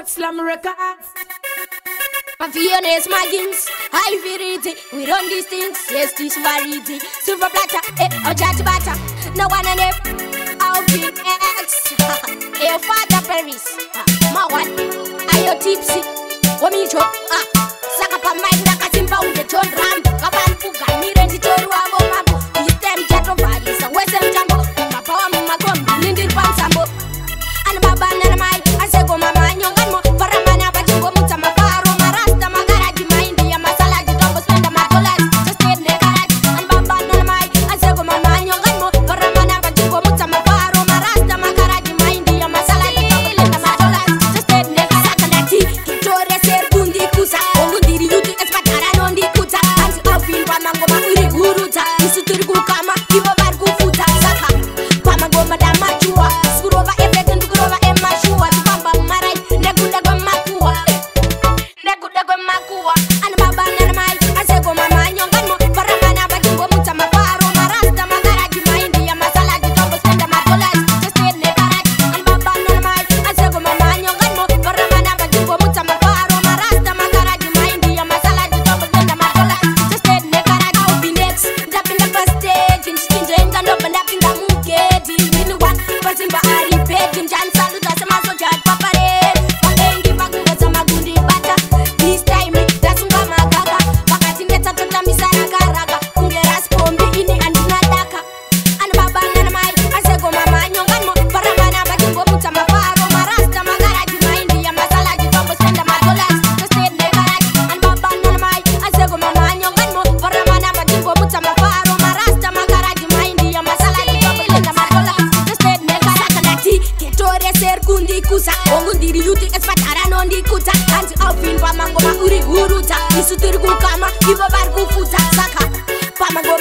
Slam Records. Aviones, magins, high virity. We run these things, yes, this variety. Silver platter, or judge butter. No one on it, I'll be X. Your father Paris, my one. Are you tipsy? What me cho? Sakapa mind that I can bound the John Ram. Kaban Puga, Mirandi Toru, Mambo. You them jet of bodies, and Western Jambo. My power, my gum, Lindy Pansambo. And my banana, I say, go, my man, young and more. Paramana, but you go, Mutama Faro, Marasta, Magaraji, India, Masala, the double spend the Magolas, just stay there, and my banana, I say, go, my man, young and more. Paramana, but you go, Mutama Faro, Marasta, Magaraji, India, Masala, the double spend the Magolas, just stay there, Sakanati, Victoria, Sergundi, Kusa, Ongundiri, Yuti, Espatara, Nondi, Kuta, and Alvin, Pamango, Guruta, Isuturu Kama, Ivo Bargu Futa, Saka, Pamago, Madama Chua, Skurova, Everton, Kurova, Emma Shua, Pamba, Marai, Negudago Makua, Negudago Makua, and Baba Nanamai, I say, go, Mama, young and more, Paramana, but you go, Mutama Faro, Marasta, Magaraji, India, Masala, the double spend the Magolas, just stay there, and Baba Nanamai, I say, go, Mama, young and more, Paramana, but you go, Mutama Faro, Marasta, Magaraji, India, Masala, the double spend the Magolas, just stay there, I'll be next, up in the first stage, in Stingy, and open up in the Mugeti, in one, passing by Ari, Peggy, Jan Salut, as a maso jar, Papa, Papengi, Pakuga, Magundi, Bata, this time, that's Magaga, Pakatineta, Misara, Garaga, Ungeras, Pombi, Ini, and Nataka, and Baba Nanamai, I say, go, Mama, young and more, Paramana, but you go, Mutama Faro, Marasta, Magaraji, India, Masala, the double spend the Magolas, just stay there, and Baba Nanamai, I say, go, Mama, young and more, Paramana, but you go, Mutama Faro, Marasta, Magaraji, India, Masala, the double spend the Magolas, just stay there, Sakanati, Victoria, Sergundi, Kusa, Ongundiri, Yuti, Espatara, Nondi, Kuta, and Alvin, Pamango, Guruta, Isuturu Kama, Ivo Bargu Futa, Saka, Pamago,